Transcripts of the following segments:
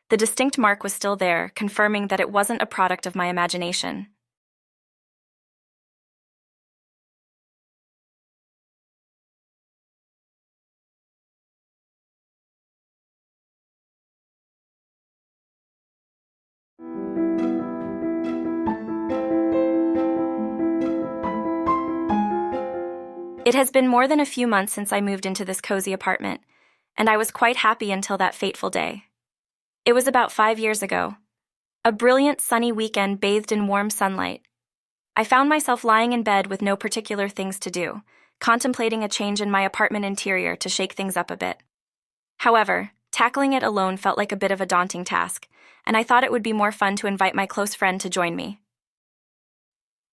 The distinct mark was still there, confirming that it wasn't a product of my imagination. It has been more than a few months since I moved into this cozy apartment, and I was quite happy until that fateful day. It was about 5 years ago. A brilliant sunny weekend bathed in warm sunlight. I found myself lying in bed with no particular things to do, contemplating a change in my apartment interior to shake things up a bit. However, tackling it alone felt like a bit of a daunting task, and I thought it would be more fun to invite my close friend to join me.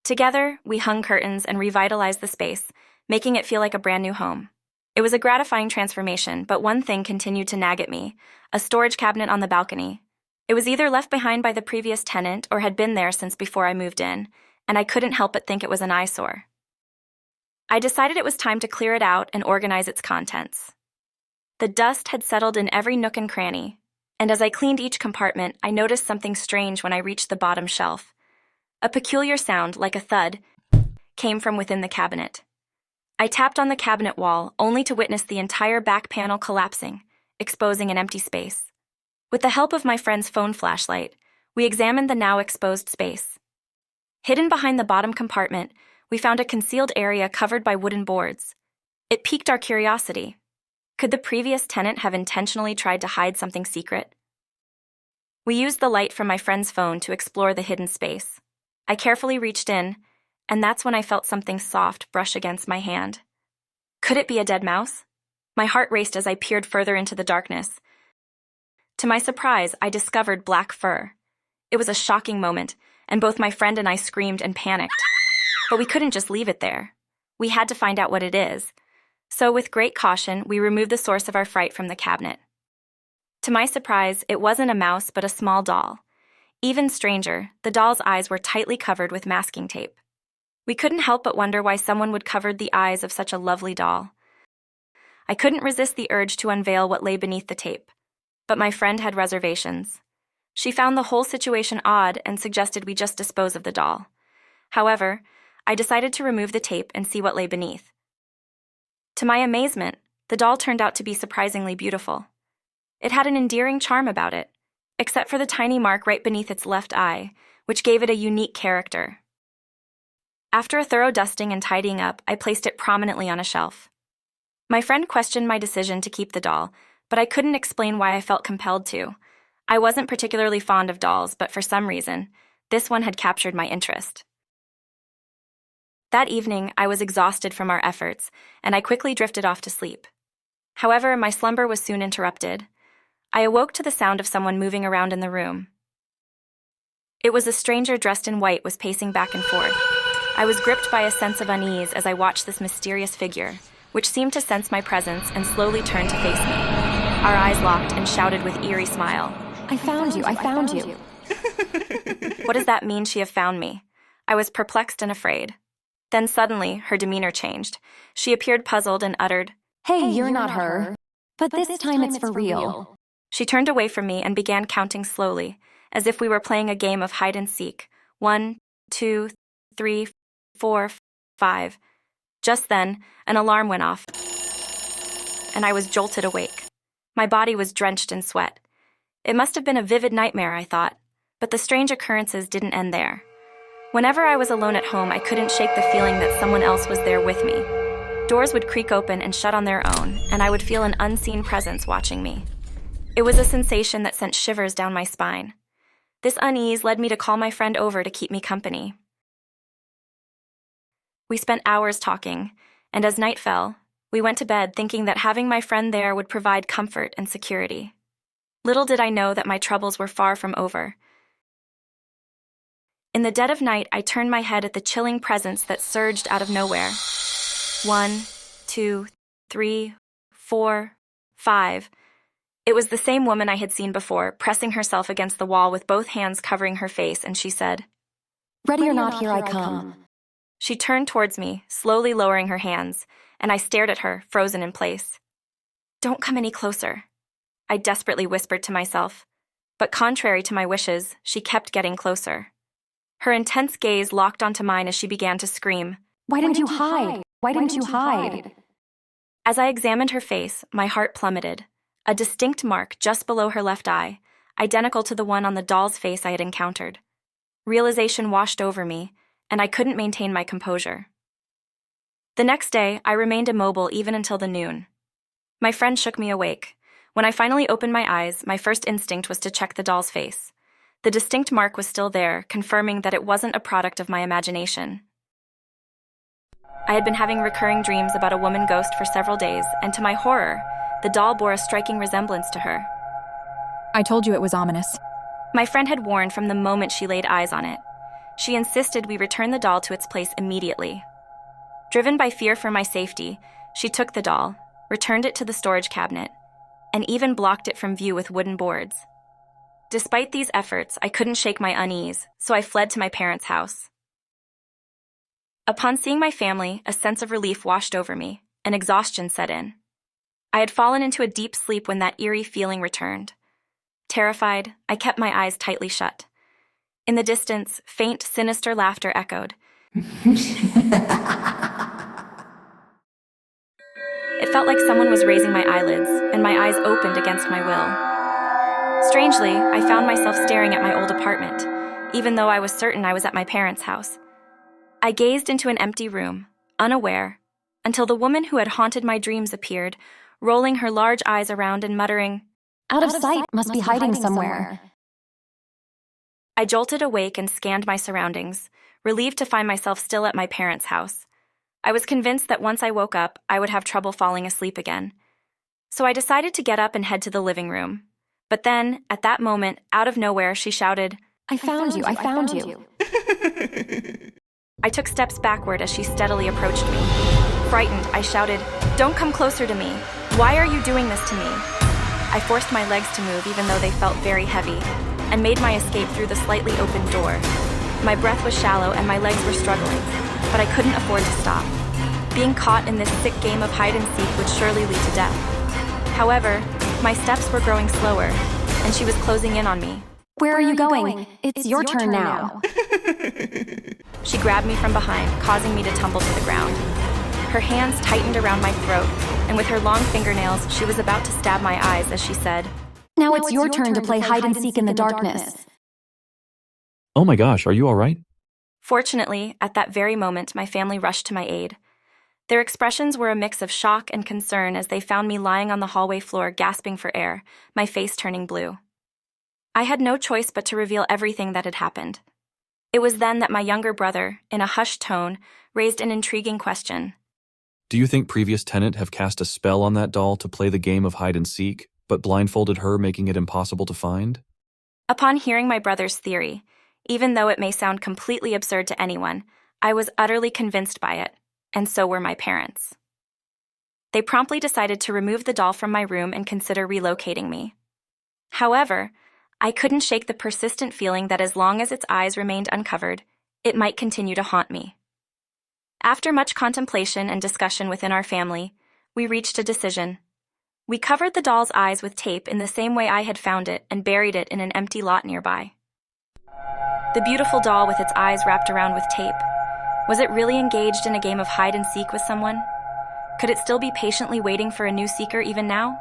Together, we hung curtains and revitalized the space, making it feel like a brand new home. It was a gratifying transformation, but one thing continued to nag at me: a storage cabinet on the balcony. It was either left behind by the previous tenant or had been there since before I moved in, and I couldn't help but think it was an eyesore. I decided it was time to clear it out and organize its contents. The dust had settled in every nook and cranny, and as I cleaned each compartment, I noticed something strange when I reached the bottom shelf. A peculiar sound, like a thud, came from within the cabinet. I tapped on the cabinet wall, only to witness the entire back panel collapsing, exposing an empty space. With the help of my friend's phone flashlight, we examined the now exposed space. Hidden behind the bottom compartment, we found a concealed area covered by wooden boards. It piqued our curiosity. Could the previous tenant have intentionally tried to hide something secret? We used the light from my friend's phone to explore the hidden space. I carefully reached in, and that's when I felt something soft brush against my hand. Could it be a dead mouse? My heart raced as I peered further into the darkness. To my surprise, I discovered black fur. It was a shocking moment, and both my friend and I screamed and panicked. But we couldn't just leave it there. We had to find out what it is. So with great caution, we removed the source of our fright from the cabinet. To my surprise, it wasn't a mouse but a small doll. Even stranger, the doll's eyes were tightly covered with masking tape. We couldn't help but wonder why someone would cover the eyes of such a lovely doll. I couldn't resist the urge to unveil what lay beneath the tape, but my friend had reservations. She found the whole situation odd and suggested we just dispose of the doll. However, I decided to remove the tape and see what lay beneath. To my amazement, the doll turned out to be surprisingly beautiful. It had an endearing charm about it, except for the tiny mark right beneath its left eye, which gave it a unique character. After a thorough dusting and tidying up, I placed it prominently on a shelf. My friend questioned my decision to keep the doll, but I couldn't explain why I felt compelled to. I wasn't particularly fond of dolls, but for some reason, this one had captured my interest. That evening, I was exhausted from our efforts, and I quickly drifted off to sleep. However, my slumber was soon interrupted. I awoke to the sound of someone moving around in the room. It was a stranger dressed in white was pacing back and forth. I was gripped by a sense of unease as I watched this mysterious figure, which seemed to sense my presence and slowly turned to face me. Our eyes locked and shouted with eerie smile, I found you. "What does that mean, she have found me?" I was perplexed and afraid. Then suddenly, her demeanor changed. She appeared puzzled and uttered, Hey, you're not her. But this time it's for real. She turned away from me and began counting slowly, as if we were playing a game of hide and seek. 1, 2, 3, 4, 5. Just then, an alarm went off, and I was jolted awake. My body was drenched in sweat. It must have been a vivid nightmare, I thought, but the strange occurrences didn't end there. Whenever I was alone at home, I couldn't shake the feeling that someone else was there with me. Doors would creak open and shut on their own, and I would feel an unseen presence watching me. It was a sensation that sent shivers down my spine. This unease led me to call my friend over to keep me company. We spent hours talking, and as night fell, we went to bed thinking that having my friend there would provide comfort and security. Little did I know that my troubles were far from over. In the dead of night, I turned my head at the chilling presence that surged out of nowhere. 1, 2, 3, 4, 5. It was the same woman I had seen before, pressing herself against the wall with both hands covering her face, and she said, Ready or not, here I come. She turned towards me, slowly lowering her hands, and I stared at her, frozen in place. Don't come any closer, I desperately whispered to myself. But contrary to my wishes, she kept getting closer. Her intense gaze locked onto mine as she began to scream. Why didn't you hide? Why didn't you hide? As I examined her face, my heart plummeted. A distinct mark just below her left eye, identical to the one on the doll's face I had encountered. Realization washed over me, and I couldn't maintain my composure. The next day, I remained immobile even until the noon. My friend shook me awake. When I finally opened my eyes, my first instinct was to check the doll's face. The distinct mark was still there, confirming that it wasn't a product of my imagination. I had been having recurring dreams about a woman ghost for several days, and to my horror, the doll bore a striking resemblance to her. I told you it was ominous. My friend had warned from the moment she laid eyes on it. She insisted we return the doll to its place immediately. Driven by fear for my safety, she took the doll, returned it to the storage cabinet, and even blocked it from view with wooden boards. Despite these efforts, I couldn't shake my unease, so I fled to my parents' house. Upon seeing my family, a sense of relief washed over me, and exhaustion set in. I had fallen into a deep sleep when that eerie feeling returned. Terrified, I kept my eyes tightly shut. In the distance, faint, sinister laughter echoed. It felt like someone was raising my eyelids, and my eyes opened against my will. Strangely, I found myself staring at my old apartment, even though I was certain I was at my parents' house. I gazed into an empty room, unaware, until the woman who had haunted my dreams appeared, rolling her large eyes around and muttering, Out of sight, must be hiding somewhere. I jolted awake and scanned my surroundings, relieved to find myself still at my parents' house. I was convinced that once I woke up, I would have trouble falling asleep again. So I decided to get up and head to the living room. But then, at that moment, out of nowhere, she shouted, I found you. I took steps backward as she steadily approached me. Frightened, I shouted, Don't come closer to me. Why are you doing this to me? I forced my legs to move even though they felt very heavy, and made my escape through the slightly open door. My breath was shallow and my legs were struggling, but I couldn't afford to stop. Being caught in this sick game of hide and seek would surely lead to death. However, my steps were growing slower, and she was closing in on me. Where are you going? It's your turn now. She grabbed me from behind, causing me to tumble to the ground. Her hands tightened around my throat, and with her long fingernails, she was about to stab my eyes as she said, Now it's your turn to play hide and seek in the darkness. Oh my gosh, are you all right? Fortunately, at that very moment, my family rushed to my aid. Their expressions were a mix of shock and concern as they found me lying on the hallway floor gasping for air, my face turning blue. I had no choice but to reveal everything that had happened. It was then that my younger brother, in a hushed tone, raised an intriguing question. Do you think previous tenant have cast a spell on that doll to play the game of hide and seek, but blindfolded her, making it impossible to find? Upon hearing my brother's theory, even though it may sound completely absurd to anyone, I was utterly convinced by it, and so were my parents. They promptly decided to remove the doll from my room and consider relocating me. However, I couldn't shake the persistent feeling that as long as its eyes remained uncovered, it might continue to haunt me. After much contemplation and discussion within our family, we reached a decision. We covered the doll's eyes with tape in the same way I had found it and buried it in an empty lot nearby. The beautiful doll with its eyes wrapped around with tape. Was it really engaged in a game of hide and seek with someone? Could it still be patiently waiting for a new seeker even now?